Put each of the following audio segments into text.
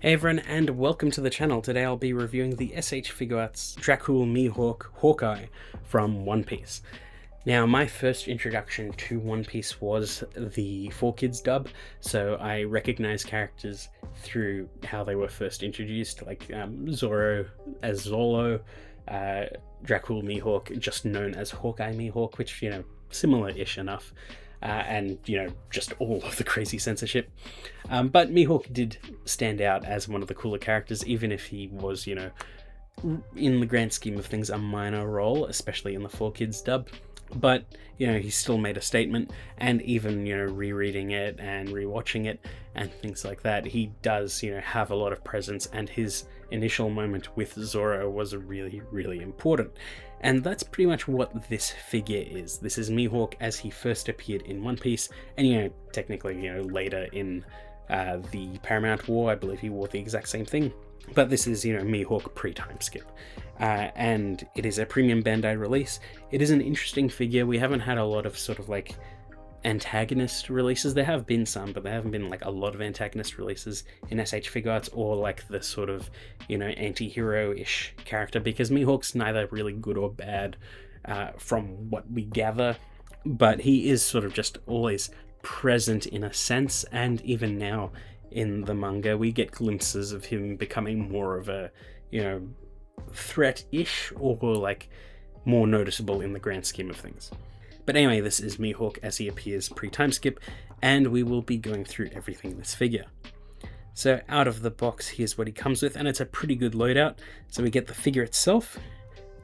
Hey everyone, and welcome to the channel. Today I'll be reviewing the S.H.Figuarts Dracule Mihawk Hawkeye from One Piece. Now, my first introduction to One Piece was the 4Kids dub, so I recognize characters through how they were first introduced, like Zoro as Zolo, Dracule Mihawk, just known as Hawkeye Mihawk, which, similar-ish enough. And just all of the crazy censorship. But Mihawk did stand out as one of the cooler characters, even if he was, in the grand scheme of things, a minor role, especially in the 4Kids dub. But, he still made a statement, and even, rereading it and rewatching it and things like that, he does, have a lot of presence, and his initial moment with Zoro was really, really important. And that's pretty much what this figure is. This is Mihawk as he first appeared in One Piece, and technically, later in the Paramount War, I believe he wore the exact same thing. But this is, Mihawk pre-time skip. And it is a premium Bandai release. It is an interesting figure. We haven't had a lot of sort of like antagonist releases. There have been some, but there haven't been like a lot of antagonist releases in S.H.Figuarts, or like the sort of, anti-hero-ish character, because Mihawk's neither really good or bad from what we gather, but he is sort of just always present in a sense, and even now in the manga we get glimpses of him becoming more of a, threat-ish, or like more noticeable in the grand scheme of things. But anyway, this is Mihawk as he appears pre-time skip, and we will be going through everything in this figure. So out of the box, here's what he comes with, and it's a pretty good loadout. So we get the figure itself,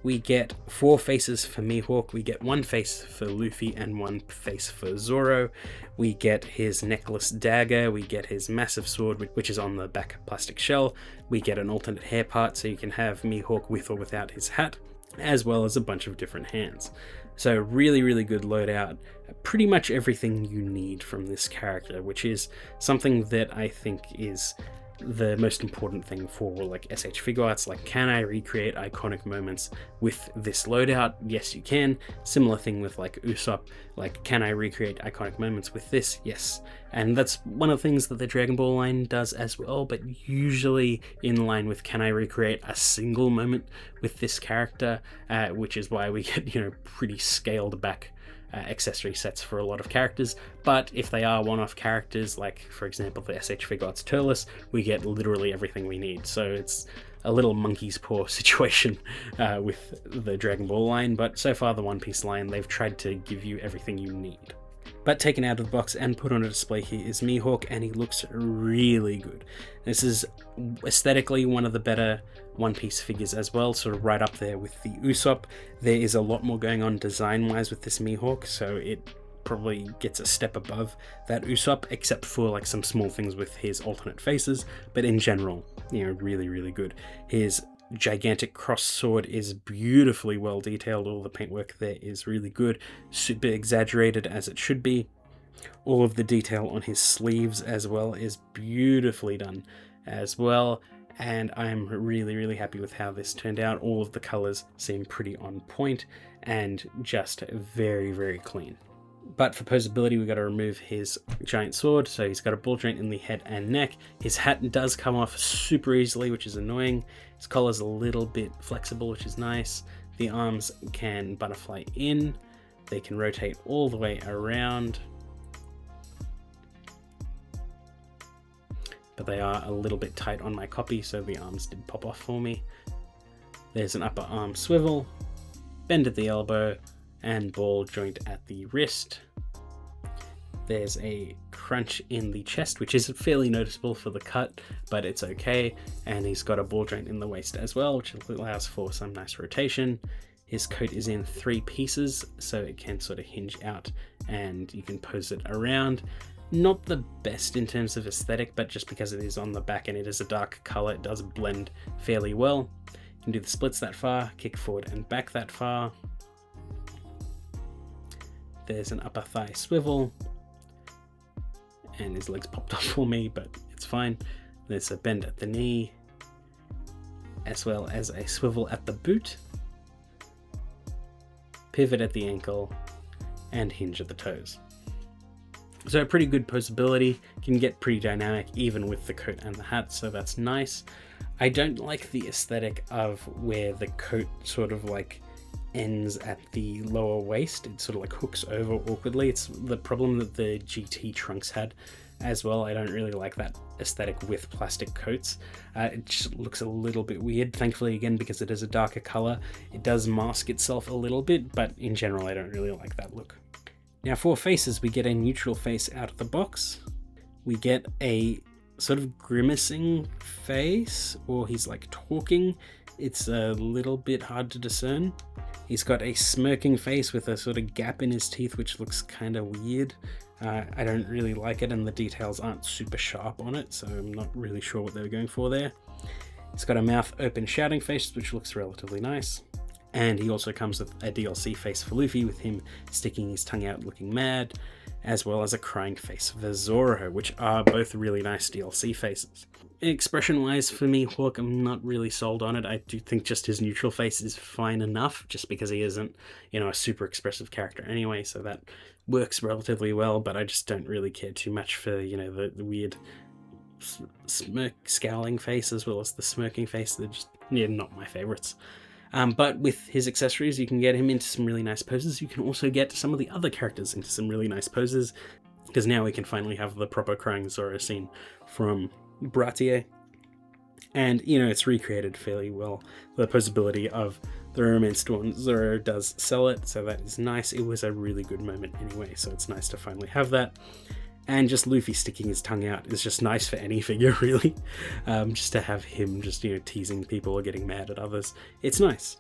we get 4 faces for Mihawk, we get 1 face for Luffy and 1 face for Zoro, we get his necklace dagger, we get his massive sword, which is on the back plastic shell, we get an alternate hair part so you can have Mihawk with or without his hat, as well as a bunch of different hands. So really, really good loadout, pretty much everything you need from this character, which is something that I think is the most important thing for like S.H.Figuarts. Like, can I recreate iconic moments with this loadout? Yes, you can. Similar thing with like Usopp, like, can I recreate iconic moments with this? Yes. And that's one of the things that the Dragon Ball line does as well, but usually in line with, can I recreate a single moment with this character, which is why we get, pretty scaled back accessory sets for a lot of characters. But if they are one-off characters, like for example the S.H.Figuarts Turles, we get literally everything we need. So it's a little monkey's paw situation with the Dragon Ball line, but so far the One Piece line, they've tried to give you everything you need. But taken out of the box and put on a display here is Mihawk, and he looks really good. This is aesthetically one of the better One Piece figures as well, sort of right up there with the Usopp. There is a lot more going on design-wise with this Mihawk, so it probably gets a step above that Usopp, except for like some small things with his alternate faces, but in general, really, really good. His gigantic cross sword is beautifully well detailed. All the paintwork there is really good, super exaggerated as it should be. All of the detail on his sleeves as well is beautifully done as well, and I'm really, really happy with how this turned out. All of the colors seem pretty on point and just very, very clean. But for poseability, we got to remove his giant sword, so he's got a ball joint in the head and neck. His hat does come off super easily, which is annoying. His collar's a little bit flexible, which is nice. The arms can butterfly in. They can rotate all the way around. But they are a little bit tight on my copy, so the arms did pop off for me. There's an upper arm swivel, bend at the elbow, and ball joint at the wrist. There's a crunch in the chest, which is fairly noticeable for the cut, but it's okay. And he's got a ball joint in the waist as well, which allows for some nice rotation. His coat is in 3 pieces, so it can sort of hinge out and you can pose it around. Not the best in terms of aesthetic, but just because it is on the back and it is a dark color, it does blend fairly well. You can do the splits that far, kick forward and back that far. There's an upper thigh swivel, and his legs popped off for me, but it's fine. There's a bend at the knee, as well as a swivel at the boot, pivot at the ankle, and hinge at the toes. So pretty good poseability, can get pretty dynamic even with the coat and the hat, so that's nice. I don't like the aesthetic of where the coat sort of like ends at the lower waist. It sort of like hooks over awkwardly. It's the problem that the GT trunks had as well. I don't really like that aesthetic with plastic coats. It just looks a little bit weird. Thankfully, again, because it is a darker color, it does mask itself a little bit, but in general, I don't really like that look. Now for faces, we get a neutral face out of the box. We get a sort of grimacing face, or he's like talking. It's a little bit hard to discern. He's got a smirking face with a sort of gap in his teeth, which looks kind of weird. I don't really like it, and the details aren't super sharp on it, so I'm not really sure what they were going for there. He's got a mouth open shouting face, which looks relatively nice. And he also comes with a DLC face for Luffy, with him sticking his tongue out looking mad, as well as a crying face for Zoro, which are both really nice DLC faces. Expression-wise, for Mihawk, I'm not really sold on it. I do think just his neutral face is fine enough, just because he isn't, a super expressive character anyway, so that works relatively well, but I just don't really care too much for, the weird scowling face as well as the smirking face. They're just, not my favorites. But with his accessories, you can get him into some really nice poses. You can also get some of the other characters into some really nice poses, because now we can finally have the proper crying Zoro scene from Bratier. And, it's recreated fairly well. The posability of the romance one, Zoro does sell it, so that is nice. It was a really good moment anyway, so it's nice to finally have that. And just Luffy sticking his tongue out is just nice for any figure, really. Just to have him just, teasing people or getting mad at others. It's nice.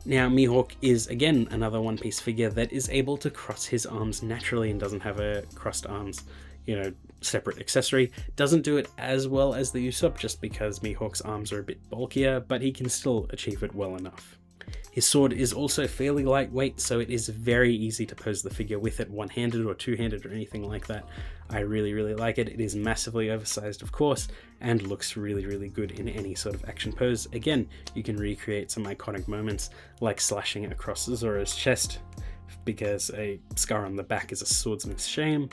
Now, Mihawk is, again, another One Piece figure that is able to cross his arms naturally and doesn't have a crossed arms, separate accessory. Doesn't do it as well as the Usopp, just because Mihawk's arms are a bit bulkier, but he can still achieve it well enough. His sword is also fairly lightweight, so it is very easy to pose the figure with it one-handed or two-handed or anything like that. I really, really like it. It is massively oversized, of course, and looks really, really good in any sort of action pose. Again, you can recreate some iconic moments, like slashing across Zoro's chest, because a scar on the back is a swordsman's shame,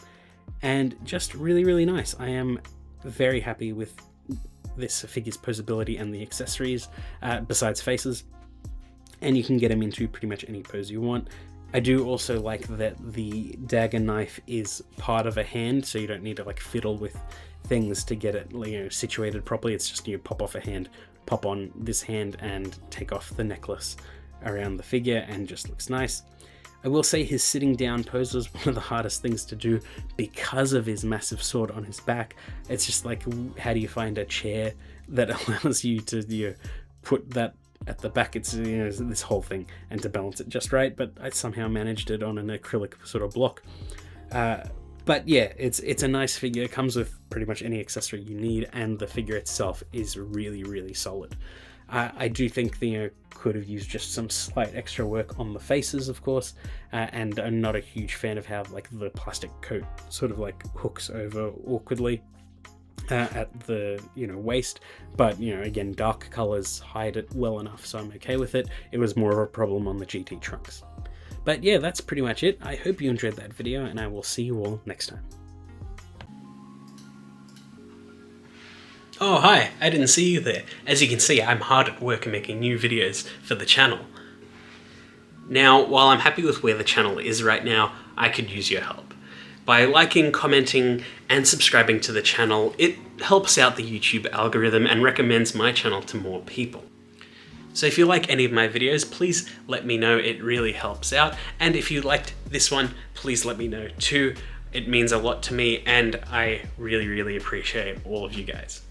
and just really, really nice. I am very happy with this figure's posability and the accessories, besides faces. And you can get him into pretty much any pose you want. I do also like that the dagger knife is part of a hand, so you don't need to like fiddle with things to get it situated properly. It's just pop off a hand, pop on this hand, and take off the necklace around the figure, and just looks nice. I will say his sitting down pose was one of the hardest things to do because of his massive sword on his back. It's just like, how do you find a chair that allows you to put that at the back? It's this whole thing, and to balance it just right, but I somehow managed it on an acrylic sort of block. But yeah, it's a nice figure. It comes with pretty much any accessory you need, and the figure itself is really, really solid. I do think could have used just some slight extra work on the faces, of course, and I'm not a huge fan of how the plastic coat sort of hooks over awkwardly at the waist, but again, dark colors hide it well enough, so I'm okay with it. It was more of a problem on the GT trunks. But yeah, that's pretty much it. I hope you enjoyed that video, and I will see you all next time. Oh hi, I didn't see you there. As you can see, I'm hard at work making new videos for the channel. Now, while I'm happy with where the channel is right now, I could use your help. By liking, commenting, and subscribing to the channel, it helps out the YouTube algorithm and recommends my channel to more people. So if you like any of my videos, please let me know. It really helps out. And if you liked this one, please let me know too. It means a lot to me, and I really, really appreciate all of you guys.